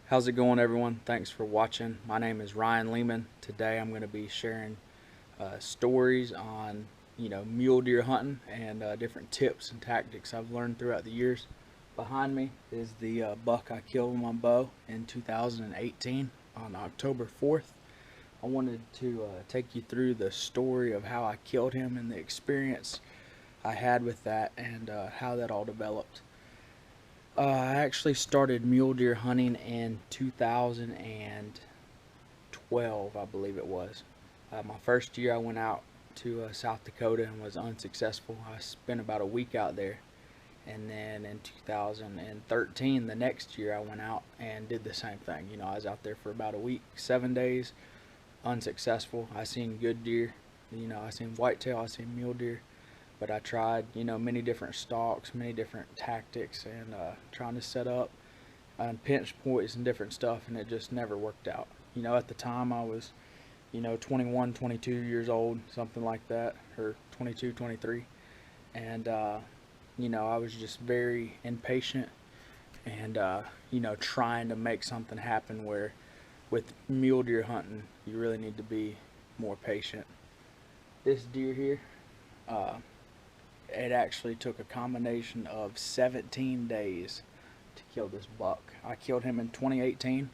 How's it going, everyone? Thanks for watching. My name is Ryan Lehman. Today I'm going to be sharing stories on mule deer hunting and different tips and tactics I've learned throughout the years. Behind me is the buck I killed with my bow in 2018 on October 4th. I wanted to take you through the story of how I killed him and the experience I had with that and how that all developed. I actually started mule deer hunting in 2012, I believe it was. My first year I went out to South Dakota and was unsuccessful. I spent about a week out there. And then in 2013, the next year, I went out and did the same thing. I was out there for about a week, 7 days, unsuccessful. I seen good deer. I seen whitetail, I seen mule deer. But I tried, many different stalks, many different tactics, and trying to set up and pinch points and different stuff, and it just never worked out. At the time I was, 21, 22 years old, something like that, or 22, 23, and I was just very impatient and trying to make something happen. Where with mule deer hunting, you really need to be more patient. This deer here, it actually took a combination of 17 days to kill this buck. I killed him in 2018.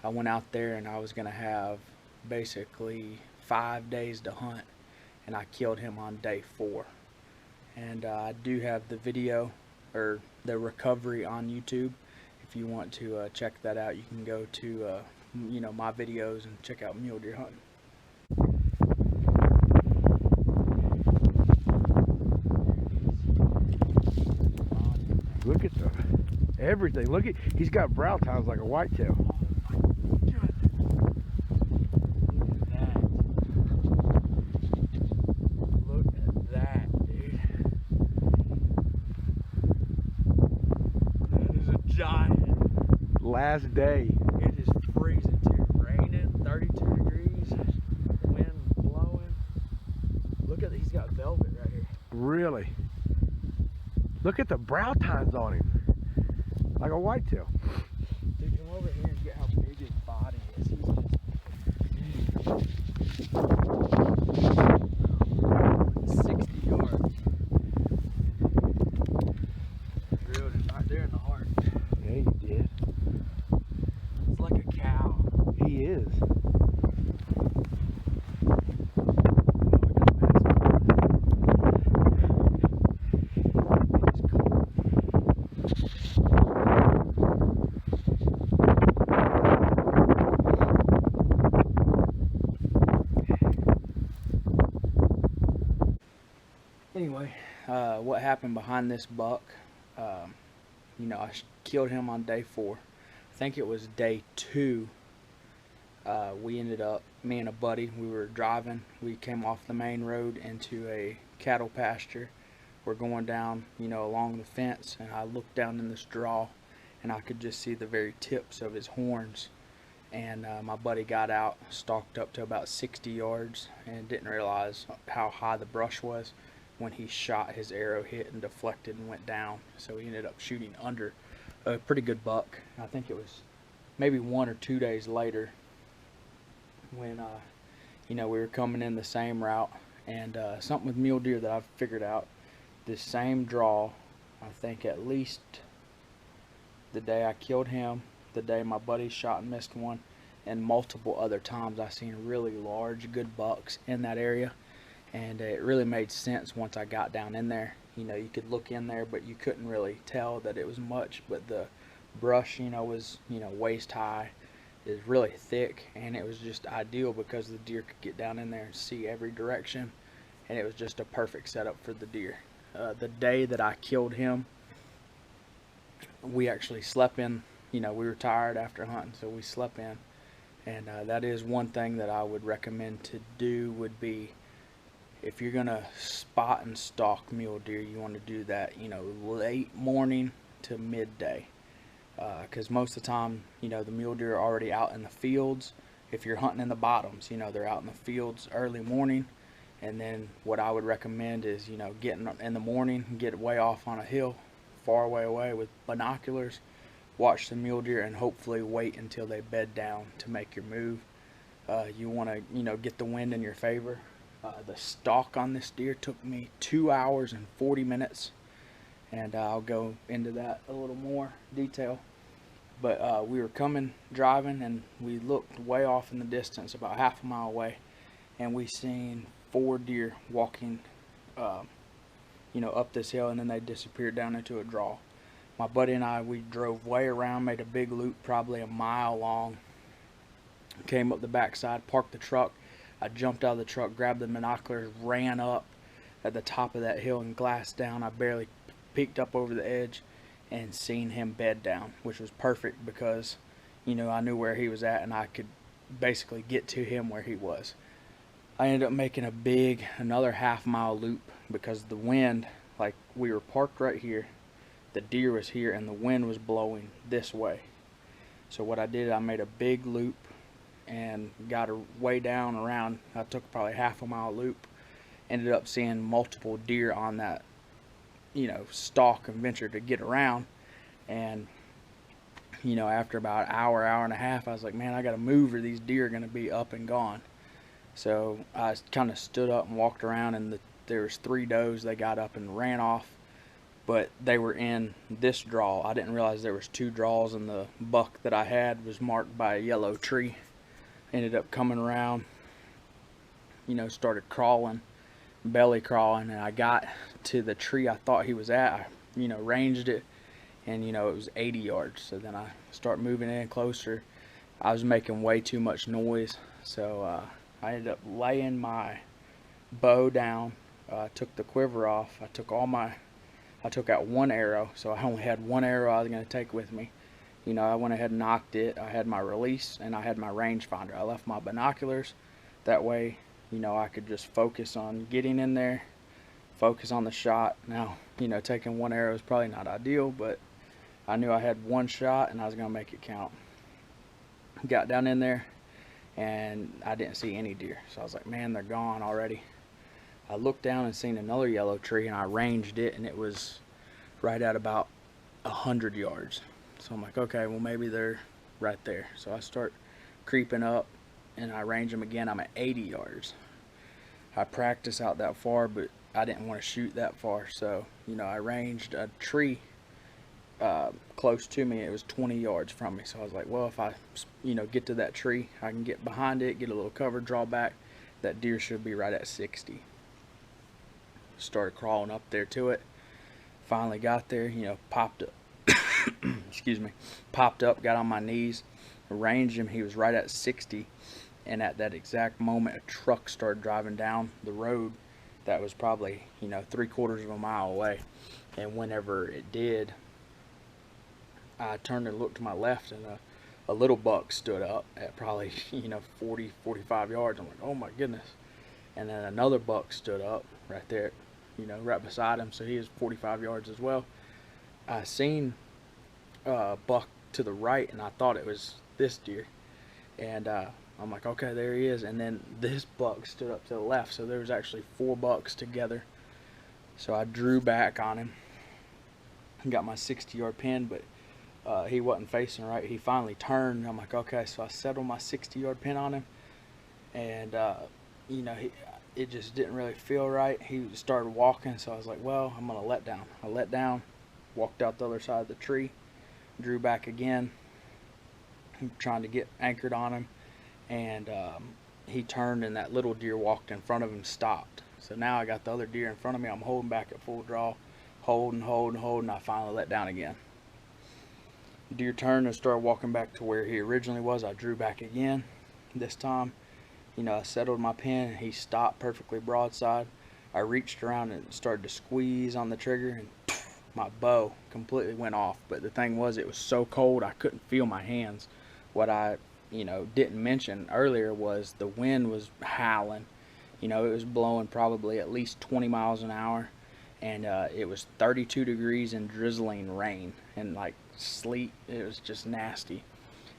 I went out there and I was going to have basically 5 days to hunt, and I killed him on day 4. And I do have the video or the recovery on YouTube. If you want to check that out, you can go to my videos and check out mule deer hunting. Look at everything. Look at, he's got brow tines like a whitetail. Look at that, dude. That is a giant. Last day. It is freezing too. Raining, 32 degrees, wind blowing. Look at, he's got velvet right here. Really? Look at the brow tines on him. Like a whitetail. Dude, come over here and get how big his body is. He's just 60 yards. Drilled him right there in the heart. Yeah, you did. It's like a cow. He is. Anyway, what happened behind this buck, I killed him on day 4. I think it was day 2. We ended up, me and a buddy, we were driving. We came off the main road into a cattle pasture. We're going down, along the fence, and I looked down in this draw, and I could just see the very tips of his horns. And my buddy got out, stalked up to about 60 yards, and didn't realize how high the brush was. When he shot, his arrow hit and deflected and went down, so he ended up shooting under a pretty good buck. I think it was maybe 1 or 2 days later when we were coming in the same route, and something with mule deer that I've figured out, this same draw, I think at least the day I killed him, the day my buddy shot and missed one, and multiple other times I seen really large good bucks in that area. And it really made sense once I got down in there. You could look in there, but you couldn't really tell that it was much. But the brush, was, waist high, is really thick, and it was just ideal because the deer could get down in there and see every direction, and it was just a perfect setup for the deer. The day that I killed him, we actually slept in. We were tired after hunting, so we slept in. And that is one thing that I would recommend to do would be, if you're gonna spot and stalk mule deer, you want to do that, late morning to midday, because most of the time, the mule deer are already out in the fields. If you're hunting in the bottoms, they're out in the fields early morning. And then what I would recommend is, getting in the morning, get way off on a hill, far away with binoculars, watch the mule deer and hopefully wait until they bed down to make your move. You want to, get the wind in your favor. The stalk on this deer took me 2 hours and 40 minutes, and I'll go into that a little more detail. But we were driving, and we looked way off in the distance, about half a mile away, and we seen 4 deer walking, up this hill, and then they disappeared down into a draw. My buddy and I, we drove way around, made a big loop, probably a mile long, came up the backside, parked the truck. I jumped out of the truck, grabbed the binoculars, ran up at the top of that hill and glassed down. I barely peeked up over the edge and seen him bed down, which was perfect because, I knew where he was at and I could basically get to him where he was. I ended up making another half-mile loop because the wind, like we were parked right here, the deer was here and the wind was blowing this way. So what I did, I made a big loop and got way down around. I took probably half a mile loop, ended up seeing multiple deer on that stalk and ventured to get around. And after about an hour and a half, I was like, man, I gotta move or these deer are gonna be up and gone. So I kind of stood up and walked around, and there was 3 does. They got up and ran off, but they were in this draw. I didn't realize there was 2 draws, and the buck that I had was marked by a yellow tree. Ended up coming around, started crawling, belly crawling, and I got to the tree I thought he was at. I, ranged it, and it was 80 yards. So then I start moving in closer. I was making way too much noise, so I ended up laying my bow down. Took the quiver off. I took out 1 arrow, so I only had 1 arrow I was going to take with me. I went ahead and knocked it. I had my release and I had my rangefinder. I left my binoculars. That way, I could just focus on getting in there, focus on the shot. Now, taking 1 arrow is probably not ideal, but I knew I had 1 shot and I was going to make it count. Got down in there and I didn't see any deer. So I was like, man, they're gone already. I looked down and seen another yellow tree, and I ranged it, and it was right at about 100 yards. So I'm like, okay, well maybe they're right there. So I start creeping up and I range them again. I'm at 80 yards. I practice out that far, but I didn't want to shoot that far. So, I ranged a tree close to me. It was 20 yards from me. So I was like, well, if I, get to that tree, I can get behind it, get a little cover, draw back. That deer should be right at 60. Started crawling up there to it. Finally got there, popped up. Excuse me, popped up, got on my knees, ranged him. He was right at 60, and at that exact moment, a truck started driving down the road that was probably 3/4 of a mile away. And whenever it did, I turned and looked to my left, and a little buck stood up at probably 40, 45 yards. I'm like, oh my goodness. And then another buck stood up right there, right beside him, so he was 45 yards as well. I seen buck to the right, and I thought it was this deer, and I'm like, okay, there he is. And then this buck stood up to the left, so there was actually 4 bucks together. So I drew back on him and got my 60-yard pin, but he wasn't facing right. He finally turned. I'm like, okay, so I settled my 60-yard pin on him, and it just didn't really feel right. He started walking, so I was like, well, I'm gonna let down. I let down, walked out the other side of the tree, drew back again, trying to get anchored on him, and he turned, and that little deer walked in front of him, stopped. So now I got the other deer in front of me. I'm holding back at full draw, holding. I finally let down again. Deer turned and started walking back to where he originally was. I drew back again. This time, I settled my pin, and he stopped perfectly broadside. I reached around and started to squeeze on the trigger, and my bow completely went off. But the thing was, it was so cold I couldn't feel my hands. What I didn't mention earlier was the wind was howling. It was blowing probably at least 20 miles an hour, and it was 32 degrees and drizzling rain and like sleet. It was just nasty.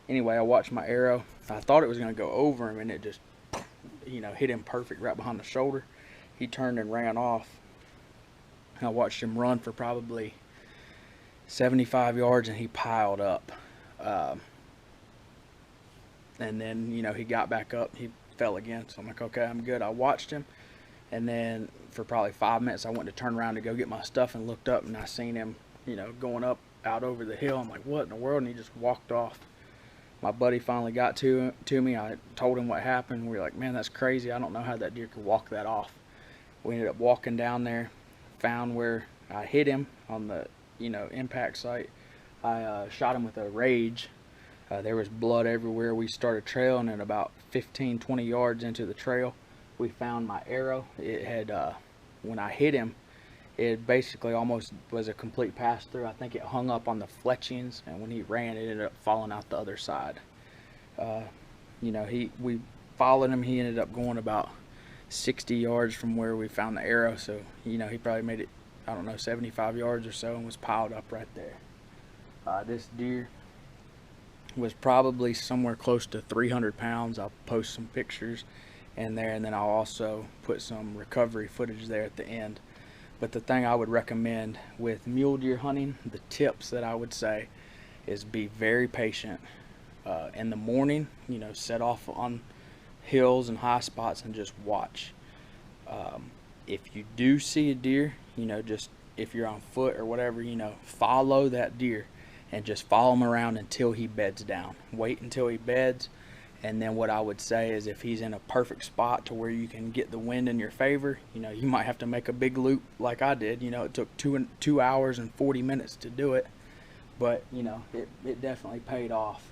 Anyway, I watched my arrow. I thought it was going to go over him, and it just hit him perfect right behind the shoulder. He turned and ran off. I watched him run for probably 75 yards, and he piled up. And then, you know, he got back up, he fell again. So I'm like, okay, I'm good. I watched him, and then for probably 5 minutes, I went to turn around to go get my stuff and looked up, and I seen him, you know, going up out over the hill. I'm like, what in the world? And he just walked off. My buddy finally got to me. I told him what happened. We were like, man, that's crazy. I don't know how that deer could walk that off. We ended up walking down there, found where I hit him on the, you know, impact site. I shot him with a Rage. There was blood everywhere. We started trailing, and about 15-20 yards into the trail, we found my arrow. It had, when I hit him, it basically almost was a complete pass through. I think it hung up on the fletchings, and when he ran, it ended up falling out the other side. You know, we followed him. He ended up going about 60 yards from where we found the arrow. So, you know, he probably made it, I don't know, 75 yards or so, and was piled up right there. This deer was probably somewhere close to 300 pounds. I'll post some pictures in there, and then I'll also put some recovery footage there at the end. But the thing I would recommend with mule deer hunting, the tips that I would say, is be very patient. In the morning, you know, set off on hills and high spots and just watch. If you do see a deer, you know, just if you're on foot or whatever, you know, follow that deer and just follow him around until he beds down. Wait until he beds, and then what I would say is if he's in a perfect spot to where you can get the wind in your favor, you know, you might have to make a big loop like I did. You know, it took 2 hours and 40 minutes to do it, but, you know, it definitely paid off.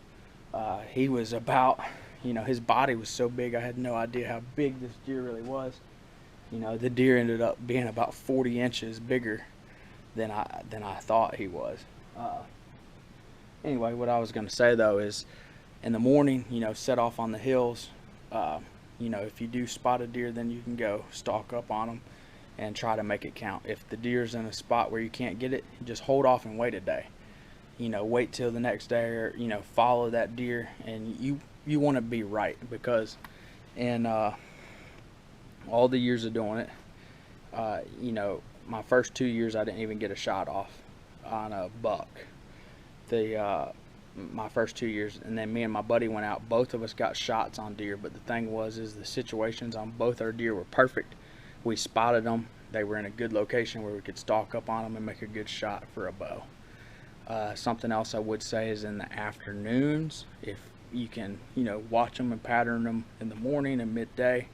He was about, you know, his body was so big, I had no idea how big this deer really was. You know, the deer ended up being about 40 inches bigger than I thought he was. Anyway, what I was going to say though is, in the morning, you know, set off on the hills. You know, if you do spot a deer, then you can go stalk up on them and try to make it count. If the deer's in a spot where you can't get it, just hold off and wait a day. You know, wait till the next day, or, you know, follow that deer, and you want to be right, because in all the years of doing it, you know, my first 2 years I didn't even get a shot off on a buck. My first 2 years, and then me and my buddy went out. Both of us got shots on deer, but the thing was is the situations on both our deer were perfect. We spotted them. They were in a good location where we could stalk up on them and make a good shot for a bow. Something else I would say is in the afternoons, if you can, you know, watch them and pattern them in the morning and midday,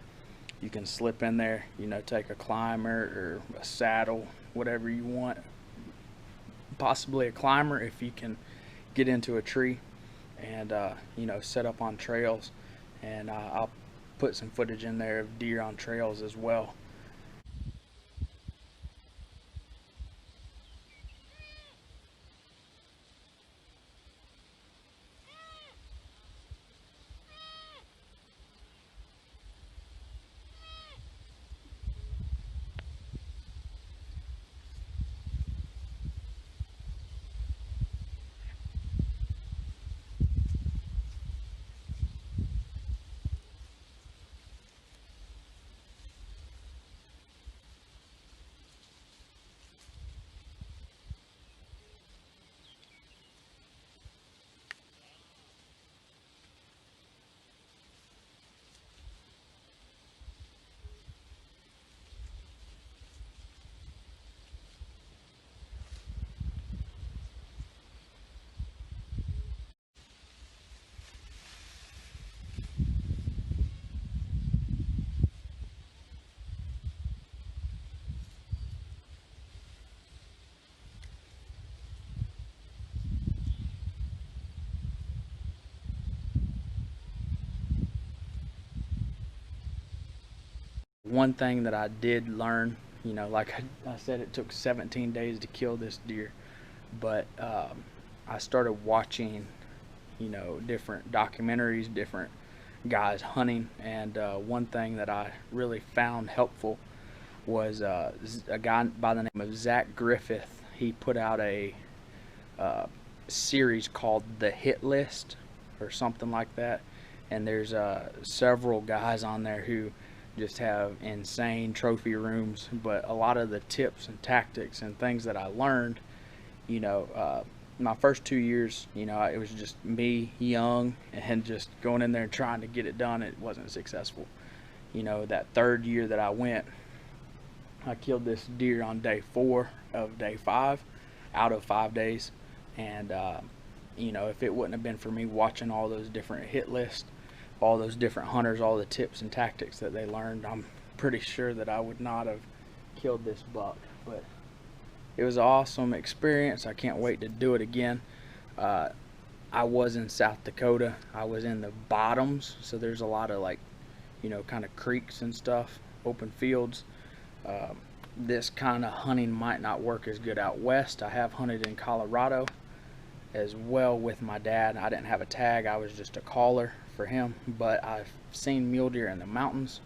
you can slip in there, you know, take a climber or a saddle, whatever you want, possibly a climber if you can get into a tree, and you know, set up on trails. And I'll put some footage in there of deer on trails as well. One thing that I did learn, you know, like I said, it took 17 days to kill this deer, but I started watching, you know, different documentaries, different guys hunting, and one thing that I really found helpful was a guy by the name of Zach Griffith. He put out a series called The Hit List or something like that, and there's several guys on there who just have insane trophy rooms, but a lot of the tips and tactics and things that I learned, My first 2 years, it was just me, young, and just going in there and trying to get it done. It wasn't successful. That third year that I went, I killed this deer on day 4 of day 5 out of 5 days. And, if it wouldn't have been for me watching all those different hit lists, all those different hunters, all the tips and tactics that they learned, I'm pretty sure that I would not have killed this buck. But it was an awesome experience. I can't wait to do it again. I was in South Dakota. I was in the bottoms, so there's a lot of kind of creeks and stuff, open fields. This kind of hunting might not work as good out west. I have hunted in Colorado as well with my dad. I didn't have a tag. I was just a caller for him, but I've seen mule deer in the mountains.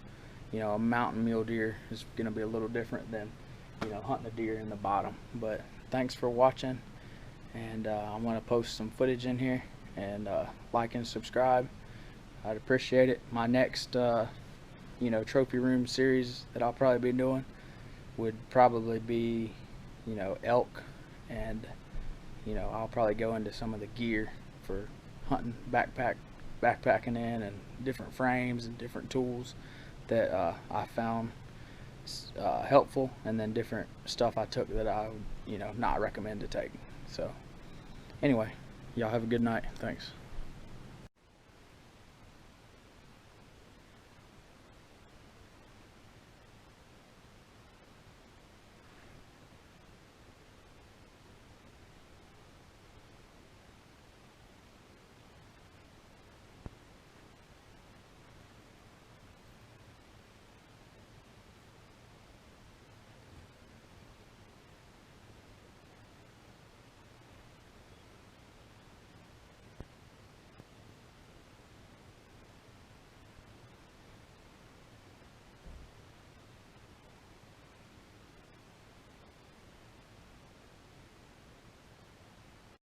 A mountain mule deer is going to be a little different than hunting a deer in the bottom. But thanks for watching, and I'm going to post some footage in here, and like and subscribe. I'd appreciate it. My next trophy room series that I'll probably be doing would probably be elk, and I'll probably go into some of the gear for hunting, backpacking in, and different frames and different tools that I found helpful, and then different stuff I took that I would not recommend to take. So anyway, y'all have a good night. Thanks.